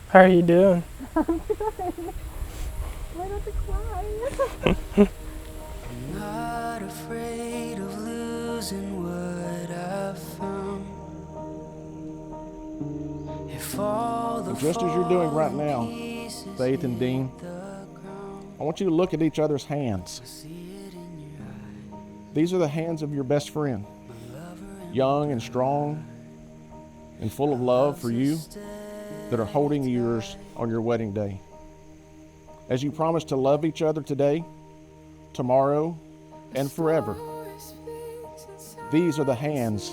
How are you doing? I'm good. Why not to cry? I'm not afraid of losing what I've found. And just as you're doing right now, Faith and Dean, I want you to look at each other's hands. These are the hands of your best friend, young and strong and full of love for you, that are holding yours on your wedding day. As you promise to love each other today, tomorrow, and forever, these are the hands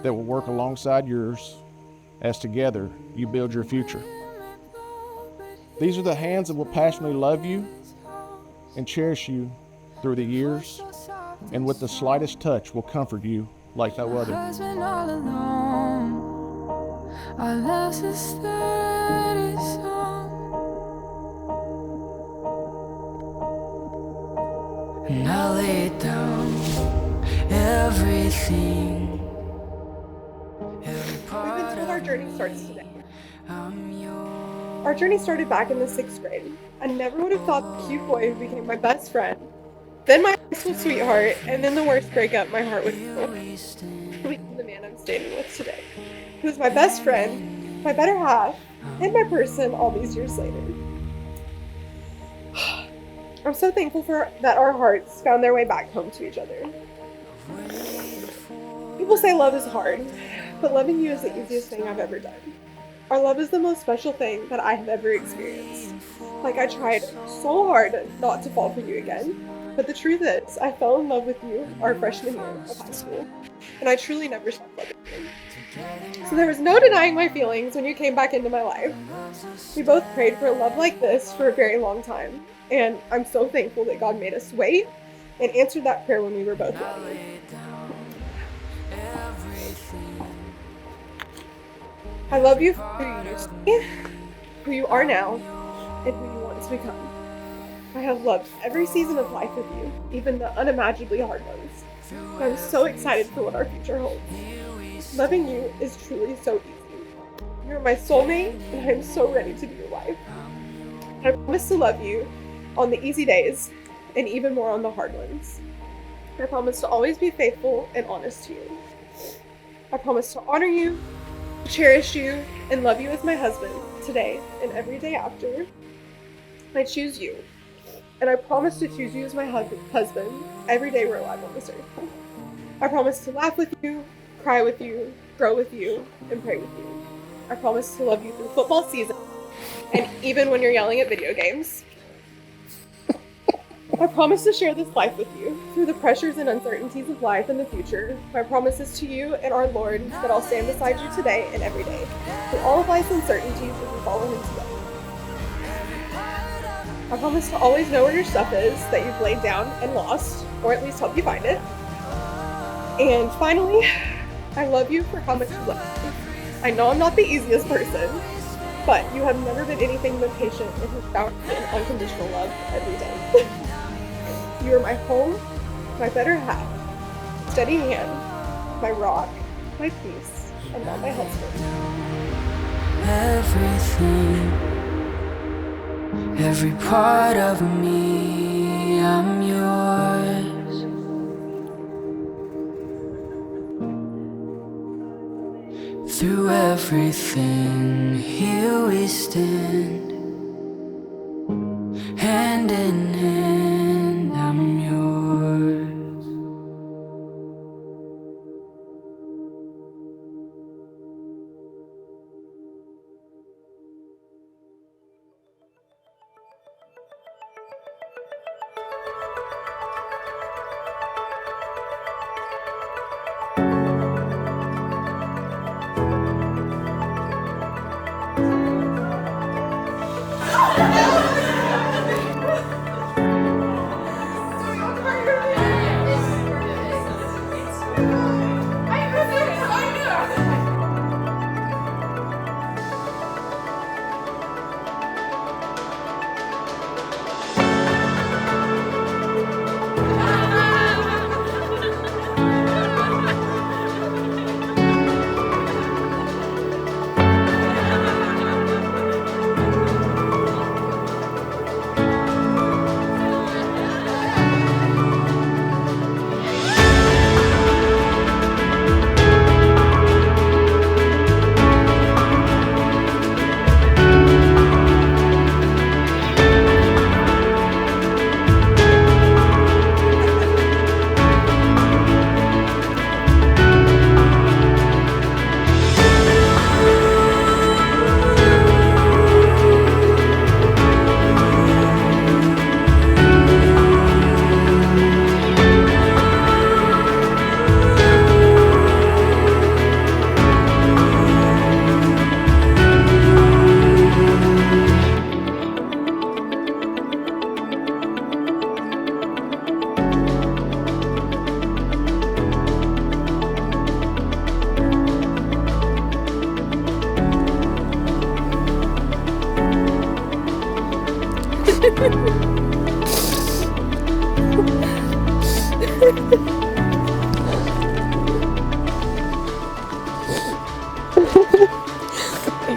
that will work alongside yours as together you build your future. These are the hands that will passionately love you and cherish you through the years, and with the slightest touch will comfort you like no other. Our love's a steady song, and I lay down everything. We've been told our journey starts today. Our journey started back in the 6th grade. I never would have thought the cute boy who became my best friend, then my high school sweetheart, and then the worst breakup my heart would feel, became the man I'm standing with today. Who is my best friend, my better half, and my person all these years later. I'm so thankful that our hearts found their way back home to each other. People say love is hard, but loving you is the easiest thing I've ever done. Our love is the most special thing that I have ever experienced. Like, I tried so hard not to fall for you again, but the truth is, I fell in love with you our freshman year of high school, and I truly never stopped loving you. So there was no denying my feelings when you came back into my life. We both prayed for a love like this for a very long time, and I'm so thankful that God made us wait and answered that prayer when we were both ready. I love you for who you used to be, who you are now, and who you want to become. I have loved every season of life with you, even the unimaginably hard ones. And I'm so excited for what our future holds. Loving you is truly so easy. You're my soulmate, and I'm so ready to be your wife. I promise to love you on the easy days, and even more on the hard ones. I promise to always be faithful and honest to you. I promise to honor you, cherish you, and love you as my husband today and every day after. I choose you, and I promise to choose you as my husband every day we're alive on this earth. I promise to laugh with you, cry with you, grow with you, and pray with you. I promise to love you through football season, and even when you're yelling at video games. I promise to share this life with you through the pressures and uncertainties of life in the future. My promise is to you and our Lord that I'll stand beside you today and every day through all of life's uncertainties as we follow Him together. I promise to always know where your stuff is that you've laid down and lost, or at least help you find it. And finally, I love you for how much you love me. I know I'm not the easiest person, but you have never been anything but patient and have found me in unconditional love every day. You are my home, my better half, steady hand, my rock, my peace, and now my husband. Everything, every part of me, I'm yours. Through everything, here we stand, hand in hand, I'm yours.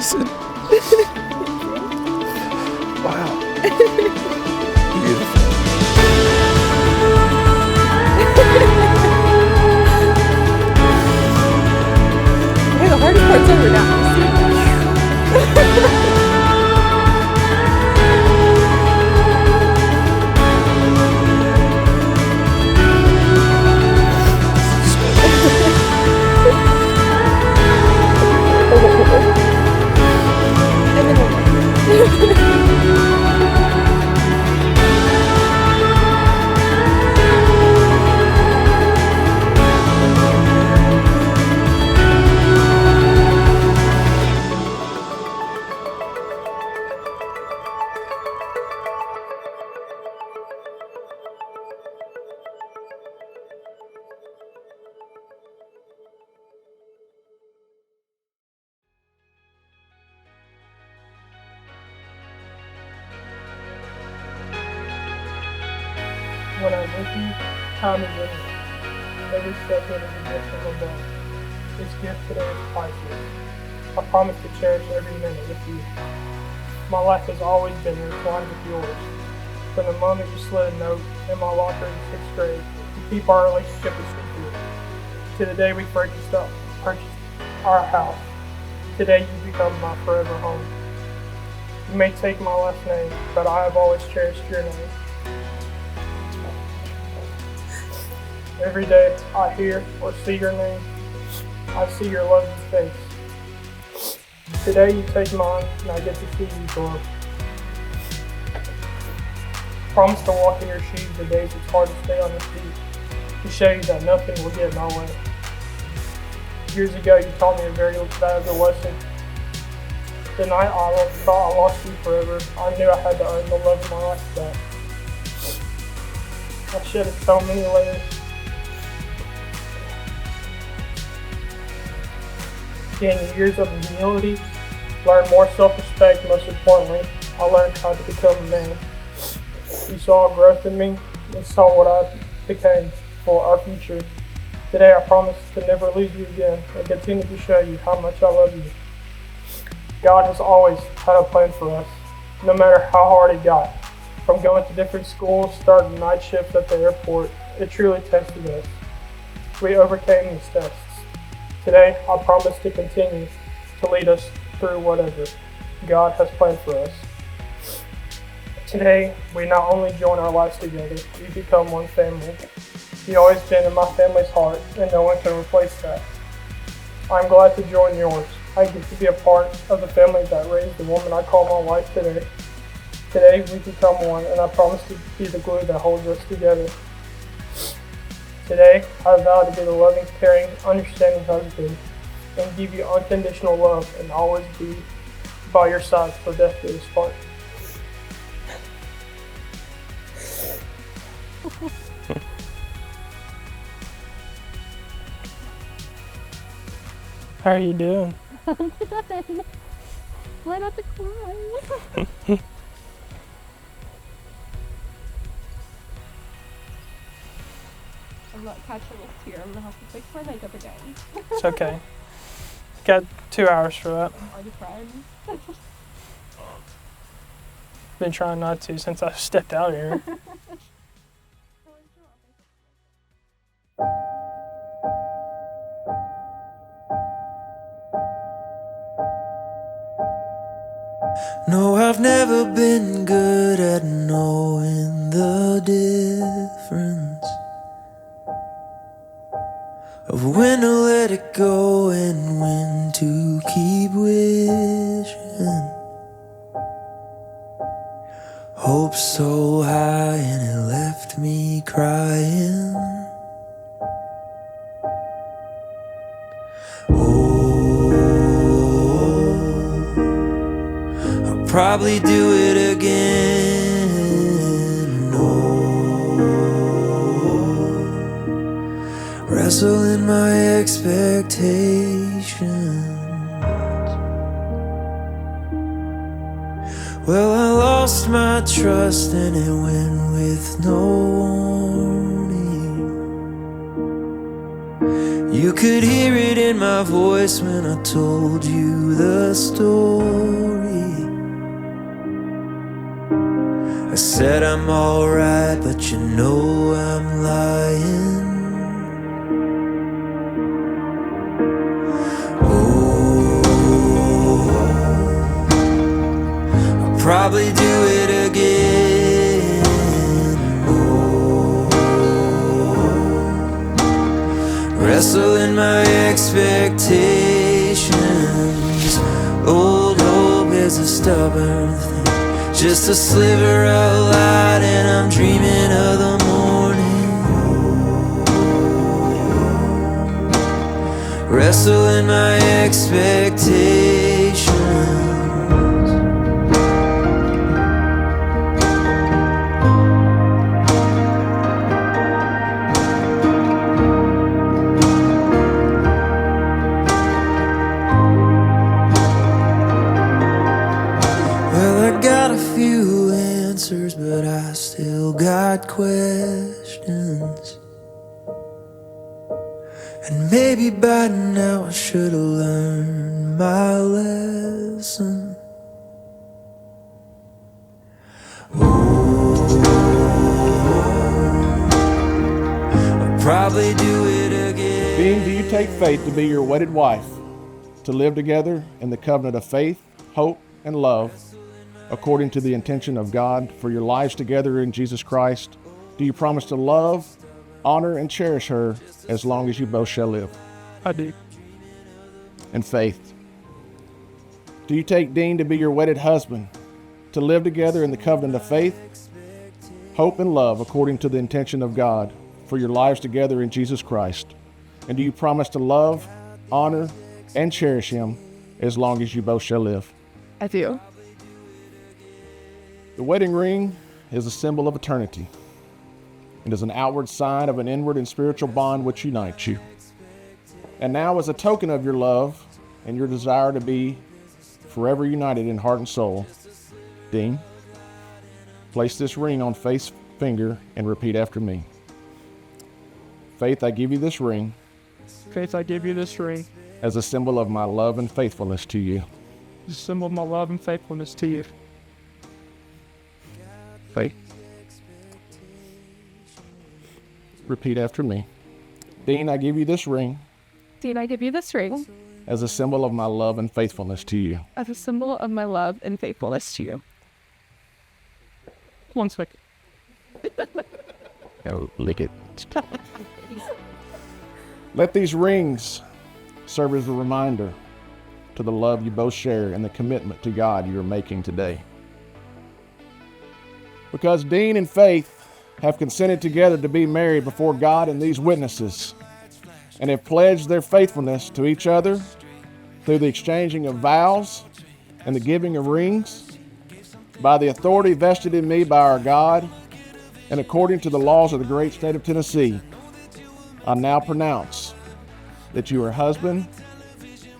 season. Wow. Beautiful. Hey, the hardest part's over now. When I'm with you, time is endless. Every second is a gift from above. This gift today is priceless. I promise to cherish every minute with you. My life has always been intertwined with yours. From the moment you slid a note in my locker in 6th grade to keep our relationship a secret, to the day we purchased our house. Today you become my forever home. You may take my last name, but I have always cherished your name. Every day I hear or see your name, I see your loving face. Today you take mine and I get to see you glow. Promise to walk in your shoes the days it's hard to stay on your feet, to show you that nothing will get in my way. Years ago you taught me a very valuable lesson. The night I thought I lost you forever, I knew I had to earn the love of my life back. I shedded so many layers. Gained years of humility, learned more self-respect. Most importantly, I learned how to become a man. You saw growth in me and saw what I became for our future. Today I promise to never leave you again and continue to show you how much I love you. God has always had a plan for us, no matter how hard it got. From going to different schools, starting night shifts at the airport, it truly tested us. We overcame these tests. Today, I promise to continue to lead us through whatever God has planned for us. Today, we not only join our lives together, we become one family. You've always been in my family's heart, and no one can replace that. I'm glad to join yours. I get to be a part of the family that raised the woman I call my wife today. Today, we become one, and I promise to be the glue that holds us together. Today, I vow to be the loving, caring, understanding husband and give you unconditional love and always be by your side for death do us part. How are you doing? Why not to cry? I'm not catching this tear. I'm gonna have to fix my makeup again. It's okay. Got 2 hours for that. Are you crying? Been trying not to since I stepped out here. No, I've never been good at knowing the difference of when to let it go and when to keep wishing. Hope so high and it left me crying. Probably do it again. No, wrestle in my expectations. Well, I lost my trust and it went with no warning. You could hear it in my voice when I told you the story. I said I'm alright, but you know I'm lying. Probably do it again. Oh, wrestle in my expectations. Old hope is a stubborn thing, just a sliver of light, and I'm dreaming of the morning. Wrestle in my expectations. But I still got questions. And maybe by now I should have learned my lesson. I'll probably do it again. Dean, do you take faith to be your wedded wife, to live together in the covenant of faith, hope, and love, according to the intention of God, for your lives together in Jesus Christ? Do you promise to love, honor, and cherish her as long as you both shall live? I do. And Faith, do you take Dean to be your wedded husband, to live together in the covenant of faith, hope, and love, according to the intention of God, for your lives together in Jesus Christ? And do you promise to love, honor, and cherish him as long as you both shall live? I do. The wedding ring is a symbol of eternity. It is an outward sign of an inward and spiritual bond which unites you. And now, as a token of your love and your desire to be forever united in heart and soul, Dean, place this ring on Faith's finger and repeat after me. Faith, I give you this ring. Faith, I give you this ring As a symbol of my love and faithfulness to you. as a symbol of my love and faithfulness to you. Faith. Repeat after me. Dean, I give you this ring. Dean, I give you this ring As a symbol of my love and faithfulness to you. as a symbol of my love and faithfulness to you. 1 second. Go lick it. Let these rings serve as a reminder to the love you both share and the commitment to God you are making today. Because Dean and Faith have consented together to be married before God and these witnesses, and have pledged their faithfulness to each other through the exchanging of vows and the giving of rings, by the authority vested in me by our God, and according to the laws of the great state of Tennessee, I now pronounce that you are husband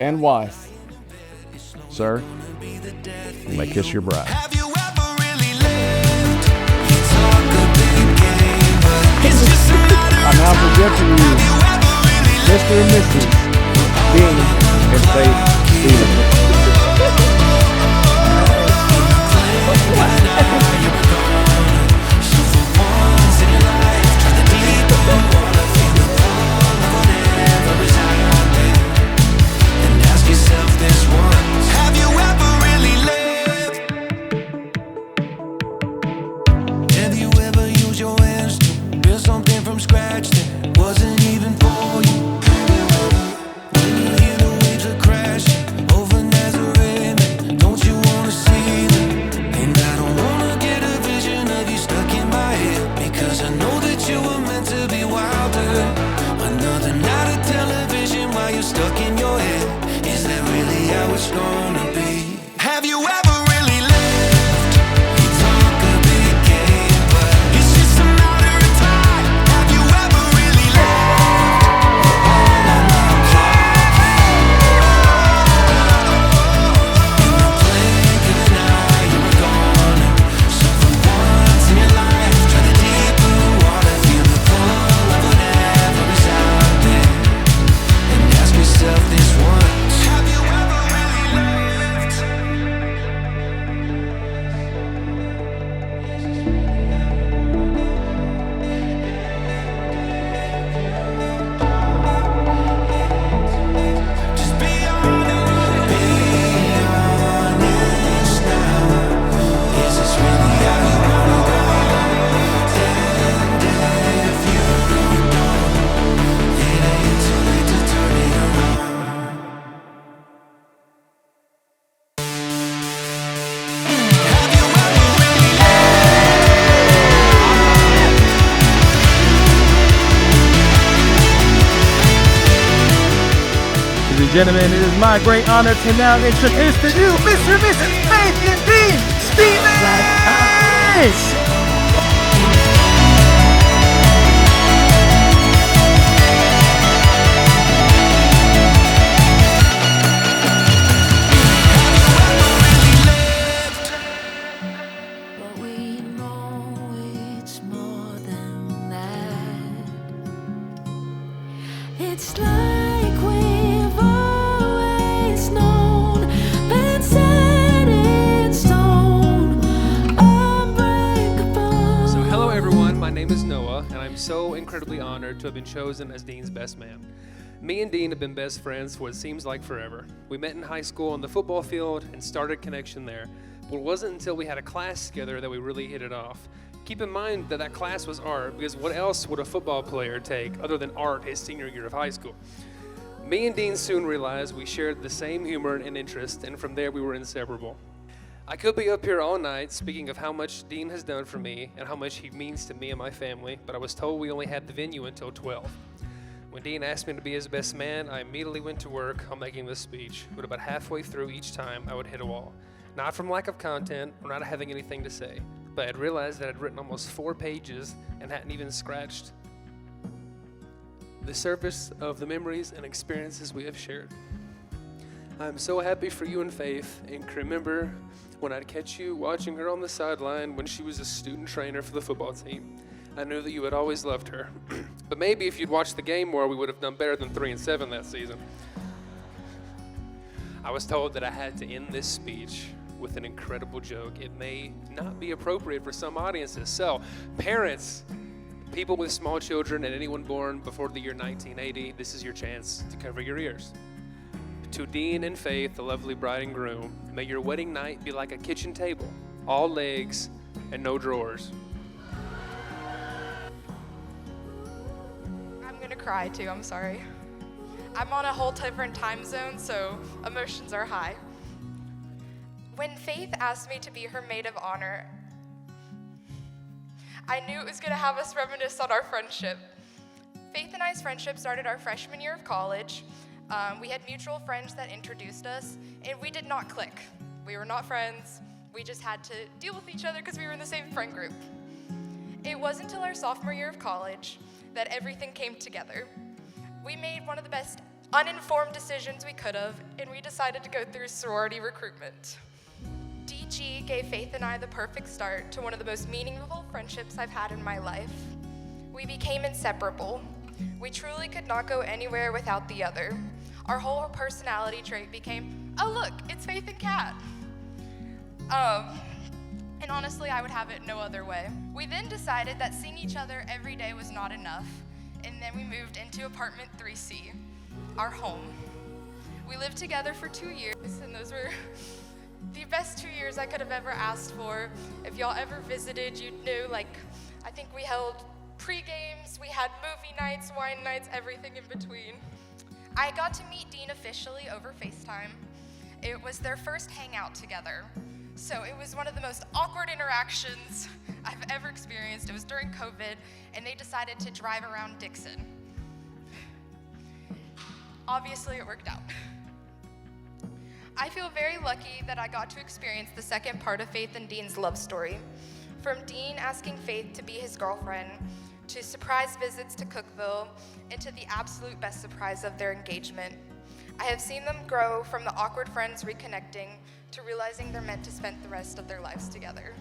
and wife. Sir, you may kiss your bride. Have you ever really lived? You talk a big game, but it's just a matter I now present to you Mr. and Mrs. Dean and Faith Stevens. Have you ever really lived? Have you ever used your hands to build something from scratch that wasn't even for you? When you hear the waves are crashing over Nazareth, don't you wanna see them? And I don't wanna get a vision of you stuck in my head, because I know that you were meant to be wilder. Another night of television while you're stuck in your head. Is that really how it's gonna be? Have you ever really lived? You talk a big game, but it's just a matter of time. Have you ever really lived? All on my clock. In the blink of an eye, you were gone. So for once in your life, try the deeper water, feel the pull of whatever is out there. gentlemen, it is my great honor to now introduce to you Mr. and Mrs. Faith and Dean Stevens! But we know it's more than that. It's like we've always known, been set in stone, unbreakable. So hello everyone, my name is Noah, and I'm so incredibly honored to have been chosen as Dean's best man. Me and Dean have been best friends for what seems like forever. We met in high school on the football field and started a connection there. But it wasn't until we had a class together that we really hit it off. Keep in mind that that class was art, because what else would a football player take other than art his senior year of high school? Me and Dean soon realized we shared the same humor and interest, and from there we were inseparable. I could be up here all night speaking of how much Dean has done for me and how much he means to me and my family, but I was told we only had the venue until 12. When Dean asked me to be his best man, I immediately went to work on making this speech, but about halfway through each time I would hit a wall. Not from lack of content or not having anything to say, but I'd realized that I'd written almost 4 pages and hadn't even scratched the surface of the memories and experiences we have shared. I'm so happy for you and Faith, and can remember when I'd catch you watching her on the sideline when she was a student trainer for the football team. I knew that you had always loved her, but maybe if you'd watched the game more, we would have done better than 3-7 that season. I was told that I had to end this speech with an incredible joke. It may not be appropriate for some audiences. So, parents, people with small children, and anyone born before the year 1980, this is your chance to cover your ears. To Dean and Faith, the lovely bride and groom, may your wedding night be like a kitchen table, all legs and no drawers. I'm gonna cry too, I'm sorry. I'm on a whole different time zone, so emotions are high. When Faith asked me to be her maid of honor, I knew it was gonna have us reminisce on our friendship. Faith and I's friendship started our freshman year of college. We had mutual friends that introduced us, and we did not click. We were not friends. We just had to deal with each other because we were in the same friend group. It wasn't until our sophomore year of college that everything came together. We made one of the best uninformed decisions we could have, and we decided to go through sorority recruitment. DG gave Faith and I the perfect start to one of the most meaningful friendships I've had in my life. We became inseparable. We truly could not go anywhere without the other. Our whole personality trait became, oh look, it's Faith and Kat. And honestly, I would have it no other way. We then decided that seeing each other every day was not enough, and then we moved into apartment 3C, our home. We lived together for 2 years, and those were the best 2 years I could have ever asked for. If y'all ever visited, you'd know, I think we held pre-games, we had movie nights, wine nights, everything in between. I got to meet Dean officially over FaceTime. It was their first hangout together. So it was one of the most awkward interactions I've ever experienced. It was during COVID, and they decided to drive around Dixon. Obviously, it worked out. I feel very lucky that I got to experience the second part of Faith and Dean's love story. From Dean asking Faith to be his girlfriend, to surprise visits to Cookville, and to the absolute best surprise of their engagement. I have seen them grow from the awkward friends reconnecting to realizing they're meant to spend the rest of their lives together.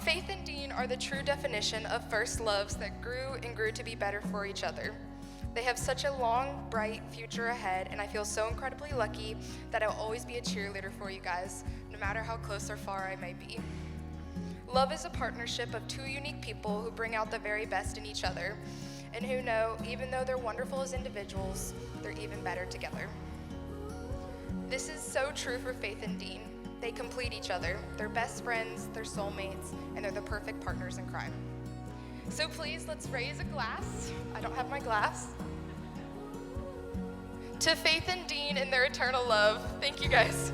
Faith and Dean are the true definition of first loves that grew and grew to be better for each other. They have such a long, bright future ahead, and I feel so incredibly lucky that I'll always be a cheerleader for you guys, no matter how close or far I may be. Love is a partnership of 2 unique people who bring out the very best in each other, and who know, even though they're wonderful as individuals, they're even better together. This is so true for Faith and Dean. They complete each other. They're best friends, they're soulmates, and they're the perfect partners in crime. So please, let's raise a glass. I don't have my glass. To Faith and Dean and their eternal love. Thank you guys.